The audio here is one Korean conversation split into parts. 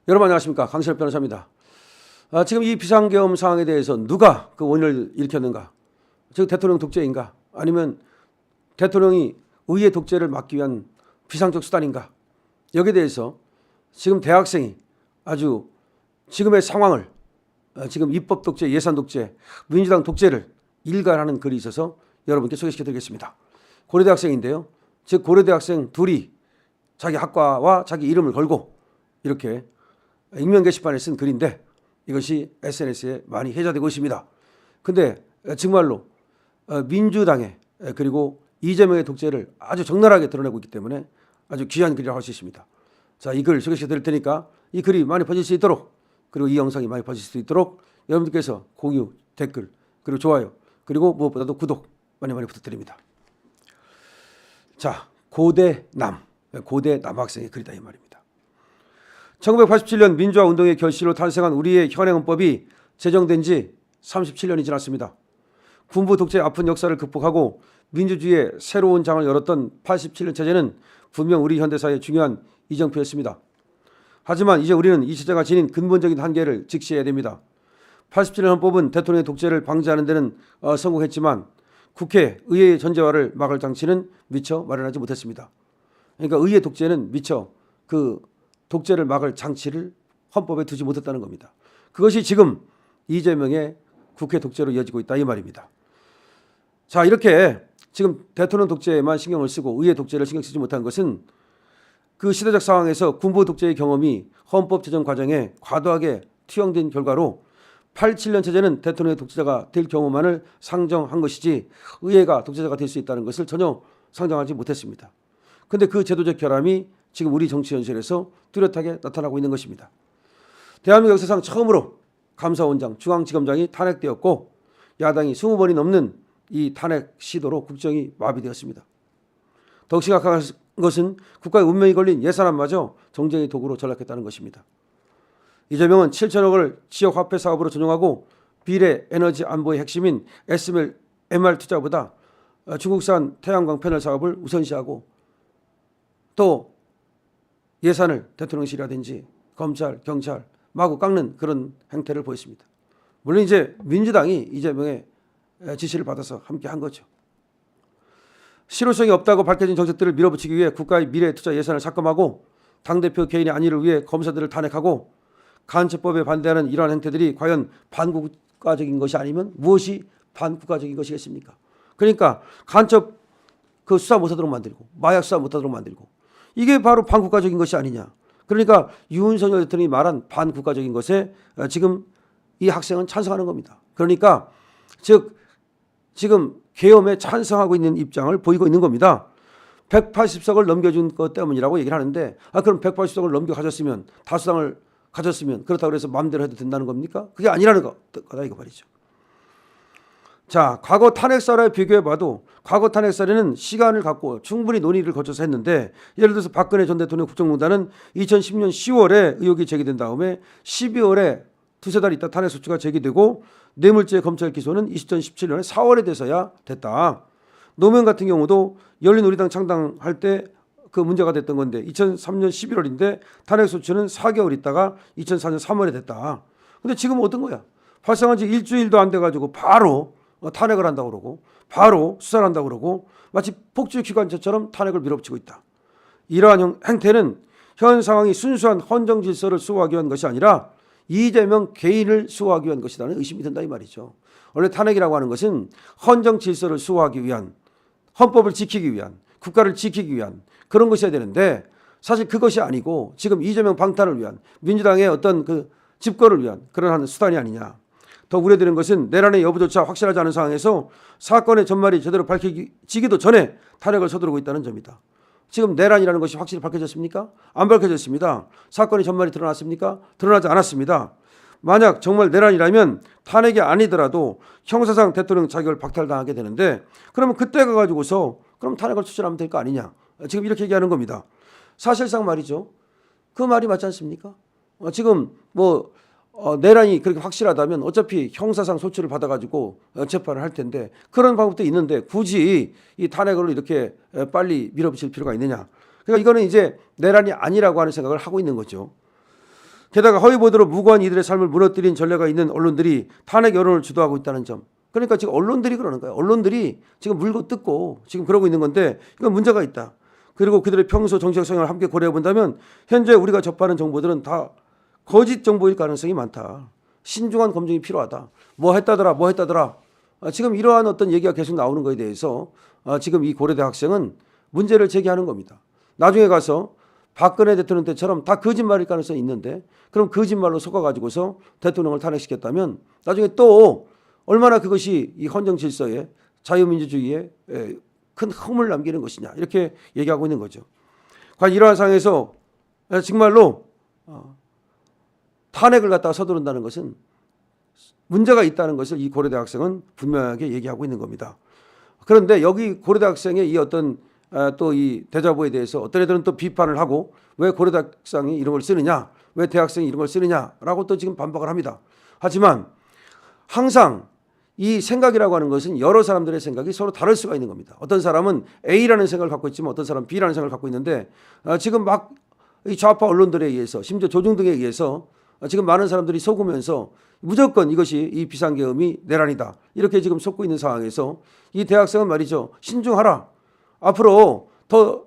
여러분 안녕하십니까, 강신업 변호사입니다. 지금 이 비상계엄 상황에 대해서 누가 그 원인을 일으켰는가? 즉 대통령 독재인가? 아니면 대통령이 의회 독재를 막기 위한 비상적 수단인가? 여기에 대해서 지금 대학생이 아주 지금의 상황을 지금 입법 독재, 예산 독재, 민주당 독재를 일관하는 글이 있어서 여러분께 소개시켜드리겠습니다. 고려대학생인데요. 즉 고려대학생 둘이 자기 학과와 자기 이름을 걸고 이렇게 익명 게시판에 쓴 글인데 이것이 SNS에 많이 회자되고 있습니다. 근데 정말로 민주당의 그리고 이재명의 독재를 아주 적나라하게 드러내고 있기 때문에 아주 귀한 글이라고 할 수 있습니다. 자, 이 글 소개시켜 드릴 테니까 이 글이 많이 퍼질 수 있도록, 그리고 이 영상이 많이 퍼질 수 있도록 여러분들께서 공유, 댓글, 그리고 좋아요, 그리고 무엇보다도 구독 많이 부탁드립니다. 자, 고대 남학생의 글이다 이 말입니다. 1987년 민주화 운동의 결실로 탄생한 우리의 현행헌법이 제정된 지 37년이 지났습니다. 군부 독재의 아픈 역사를 극복하고 민주주의의 새로운 장을 열었던 87년 체제는 분명 우리 현대사의 중요한 이정표였습니다. 하지만 이제 우리는 이 체제가 지닌 근본적인 한계를 직시해야 됩니다. 87년 헌법은 대통령의 독재를 방지하는 데는 성공했지만 국회, 의회의 전제화를 막을 장치는 미처 마련하지 못했습니다. 그러니까 의회 독재는 미처 그 독재를 막을 장치를 헌법에 두지 못했다는 겁니다. 그것이 지금 이재명의 국회 독재로 이어지고 있다 이 말입니다. 자, 이렇게 지금 대통령 독재에만 신경을 쓰고 의회 독재를 신경 쓰지 못한 것은 그 시대적 상황에서 군부 독재의 경험이 헌법 제정 과정에 과도하게 투영된 결과로 87년 체제는 대통령의 독재자가 될 경우만을 상정한 것이지 의회가 독재자가 될 수 있다는 것을 전혀 상정하지 못했습니다. 그런데 그 제도적 결함이 지금 우리 정치 현실에서 뚜렷하게 나타나고 있는 것입니다. 대한민국 역사상 처음으로 감사원장, 중앙지검장이 탄핵되었고 야당이 20번이 넘는 이 탄핵 시도로 국정이 마비되었습니다. 더욱 심각한 것은 국가의 운명이 걸린 예산안마저 정쟁의 도구로 전락했다는 것입니다. 이재명은 7천억을 지역화폐 사업으로 전용하고 비례 에너지 안보의 핵심인 SMR 투자보다 중국산 태양광 패널 사업을 우선시하고 또 예산을 대통령실이라든지 검찰, 경찰 마구 깎는 그런 행태를 보였습니다. 물론 이제 민주당이 이재명의 지시를 받아서 함께 한 거죠. 실효성이 없다고 밝혀진 정책들을 밀어붙이기 위해 국가의 미래 투자 예산을 삭감하고 당대표 개인의 안위를 위해 검사들을 탄핵하고 간첩법에 반대하는 이러한 행태들이 과연 반국가적인 것이 아니면 무엇이 반국가적인 것이겠습니까? 그러니까 간첩 그 수사 못하도록 만들고 마약 수사 못하도록 만들고 이게 바로 반국가적인 것이 아니냐. 그러니까 윤석열 대통령이 말한 반국가적인 것에 지금 이 학생은 찬성하는 겁니다. 그러니까 즉 지금 계엄에 찬성하고 있는 입장을 보이고 있는 겁니다. 180석을 넘겨준 것 때문이라고 얘기를 하는데 그럼 180석을 넘겨 가졌으면 다수당을 가졌으면 그렇다고 해서 마음대로 해도 된다는 겁니까? 그게 아니라는 거다 이거 말이죠. 자, 과거 탄핵사를 비교해봐도 과거 탄핵사례는 시간을 갖고 충분히 논의를 거쳐서 했는데 예를 들어서 박근혜 전 대통령 국정농단은 2010년 10월에 의혹이 제기된 다음에 12월에 두세 달 있다 탄핵소추가 제기되고 뇌물죄 검찰 기소는 2017년에 4월에 돼서야 됐다. 노무현 같은 경우도 열린우리당 창당할 때 그 문제가 됐던 건데 2003년 11월인데 탄핵소추는 4개월 있다가 2004년 3월에 됐다. 근데 지금 어떤 거야? 발생한 지 일주일도 안 돼가지고 바로 탄핵을 한다고 그러고 바로 수사를 한다고 그러고 마치 폭주기관차처럼 탄핵을 밀어붙이고 있다. 이러한 행태는 현 상황이 순수한 헌정 질서를 수호하기 위한 것이 아니라 이재명 개인을 수호하기 위한 것이라는 의심이 든다 이 말이죠. 원래 탄핵이라고 하는 것은 헌정 질서를 수호하기 위한, 헌법을 지키기 위한, 국가를 지키기 위한 그런 것이어야 되는데 사실 그것이 아니고 지금 이재명 방탄을 위한 민주당의 어떤 그 집권을 위한 그러한 수단이 아니냐. 더 우려되는 것은 내란의 여부조차 확실하지 않은 상황에서 사건의 전말이 제대로 밝혀지기도 전에 탄핵을 서두르고 있다는 점이다. 지금 내란이라는 것이 확실히 밝혀졌습니까? 안 밝혀졌습니다. 사건의 전말이 드러났습니까? 드러나지 않았습니다. 만약 정말 내란이라면 탄핵이 아니더라도 형사상 대통령 자격을 박탈당하게 되는데 그러면 그때 가가지고서 그럼 탄핵을 추진하면 될 거 아니냐. 지금 이렇게 얘기하는 겁니다. 사실상 말이죠. 그 말이 맞지 않습니까? 지금 뭐 내란이 그렇게 확실하다면 어차피 형사상 소추를 받아가지고 재판을 할 텐데 그런 방법도 있는데 굳이 이 탄핵을 이렇게 빨리 밀어붙일 필요가 있느냐. 그러니까 이거는 이제 내란이 아니라고 하는 생각을 하고 있는 거죠. 게다가 허위 보도로 무고한 이들의 삶을 무너뜨린 전례가 있는 언론들이 탄핵 여론을 주도하고 있다는 점. 그러니까 지금 언론들이 그러는 거예요. 언론들이 지금 물고 뜯고 지금 그러고 있는 건데 이건 문제가 있다. 그리고 그들의 평소 정치적 성향을 함께 고려해 본다면 현재 우리가 접하는 정보들은 다 거짓 정보일 가능성이 많다. 신중한 검증이 필요하다. 뭐 했다더라. 지금 이러한 어떤 얘기가 계속 나오는 것에 대해서 지금 이 고려대 학생은 문제를 제기하는 겁니다. 나중에 가서 박근혜 대통령 때처럼 다 거짓말일 가능성이 있는데 그럼 거짓말로 속아가지고서 대통령을 탄핵시켰다면 나중에 또 얼마나 그것이 이 헌정 질서에 자유민주주의에 큰 흠을 남기는 것이냐 이렇게 얘기하고 있는 거죠. 과연 이러한 상황에서 정말로 탄핵을 갖다가 서두른다는 것은 문제가 있다는 것을 이 고려대 학생은 분명하게 얘기하고 있는 겁니다. 그런데 여기 고려대 학생의 이 어떤 또 이 대자보에 대해서 어떤 애들은 또 비판을 하고 왜 고려대 학생이 이런 걸 쓰느냐, 왜 대학생이 이런 걸 쓰느냐라고 또 지금 반박을 합니다. 하지만 항상 이 생각이라고 하는 것은 여러 사람들의 생각이 서로 다를 수가 있는 겁니다. 어떤 사람은 A라는 생각을 갖고 있지만 어떤 사람은 B라는 생각을 갖고 있는데 지금 막 이 좌파 언론들에 의해서 심지어 조중 등에 의해서 지금 많은 사람들이 속으면서 무조건 이것이 이 비상계엄이 내란이다. 이렇게 지금 속고 있는 상황에서 이 대학생은 말이죠. 신중하라. 앞으로 더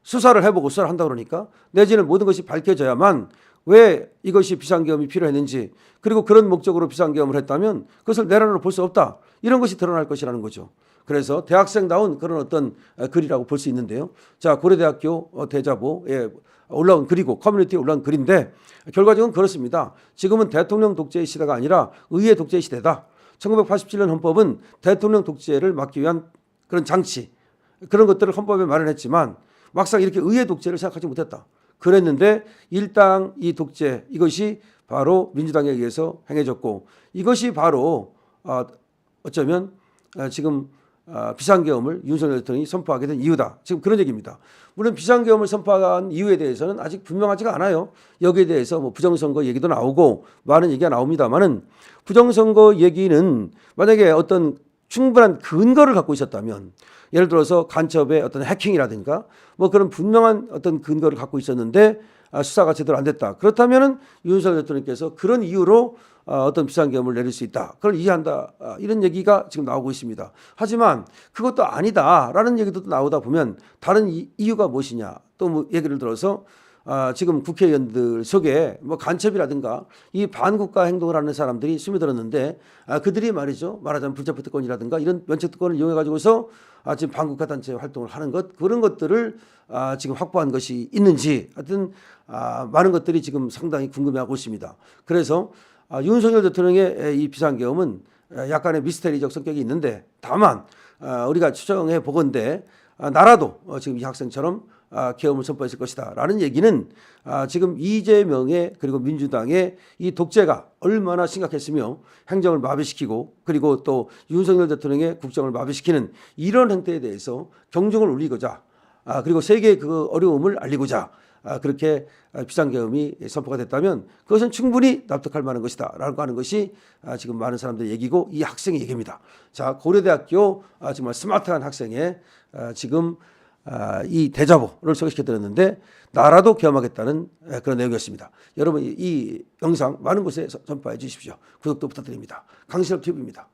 수사를 해보고 수사를 한다 그러니까 내지는 모든 것이 밝혀져야만 왜 이것이 비상계엄이 필요했는지 그리고 그런 목적으로 비상계엄을 했다면 그것을 내란으로 볼 수 없다. 이런 것이 드러날 것이라는 거죠. 그래서 대학생다운 그런 어떤 글이라고 볼 수 있는데요. 자, 고려대학교 대자보에 올라온 글이고 커뮤니티에 올라온 글인데 결과적으로 그렇습니다. 지금은 대통령 독재의 시대가 아니라 의회 독재의 시대다. 1987년 헌법은 대통령 독재를 막기 위한 그런 장치 그런 것들을 헌법에 마련했지만 막상 이렇게 의회 독재를 생각하지 못했다. 그랬는데 일당 이 독재 이것이 바로 민주당에 의해서 행해졌고 이것이 바로 어쩌면 지금 비상계엄을 윤석열 대통령이 선포하게 된 이유다. 지금 그런 얘기입니다. 물론 비상계엄을 선포한 이유에 대해서는 아직 분명하지가 않아요. 여기에 대해서 뭐 부정선거 얘기도 나오고 많은 얘기가 나옵니다만은 부정선거 얘기는 만약에 어떤 충분한 근거를 갖고 있었다면 예를 들어서 간첩의 어떤 해킹이라든가 뭐 그런 분명한 어떤 근거를 갖고 있었는데 수사가 제대로 안 됐다. 그렇다면은 윤석열 대통령께서 그런 이유로 어떤 비상계엄을 내릴 수 있다. 그걸 이해한다. 이런 얘기가 지금 나오고 있습니다. 하지만 그것도 아니다라는 얘기도 나오다 보면 다른 이유가 무엇이냐. 또 뭐 얘기를 들어서 지금 국회의원들 속에 뭐 간첩이라든가 이 반국가 행동을 하는 사람들이 스며들었는데 그들이 말이죠. 말하자면 불체포 특권이라든가 이런 면책 특권을 이용해 가지고서 지금 반국가 단체 활동을 하는 것 그런 것들을 지금 확보한 것이 있는지 하여튼 많은 것들이 지금 상당히 궁금해하고 있습니다. 그래서 윤석열 대통령의 이 비상계엄은 약간의 미스테리적 성격이 있는데 다만 우리가 추정해 보건대 나라도 지금 이 학생처럼 계엄을 선포했을 것이다 라는 얘기는 지금 이재명의 그리고 민주당의 이 독재가 얼마나 심각했으며 행정을 마비시키고 그리고 또 윤석열 대통령의 국정을 마비시키는 이런 행태에 대해서 경종을 울리고자 그리고 세계의 그 어려움을 알리고자 그렇게 비상계엄이 선포가 됐다면 그것은 충분히 납득할 만한 것이다 라고 하는 것이 지금 많은 사람들의 얘기고 이 학생의 얘기입니다. 자, 고려대학교 정말 스마트한 학생의 지금 이 대자보를 소개시켜 드렸는데 나라도 계엄하겠다는 그런 내용이었습니다. 여러분 이 영상 많은 곳에 전파해 주십시오. 구독도 부탁드립니다. 강신업 TV입니다.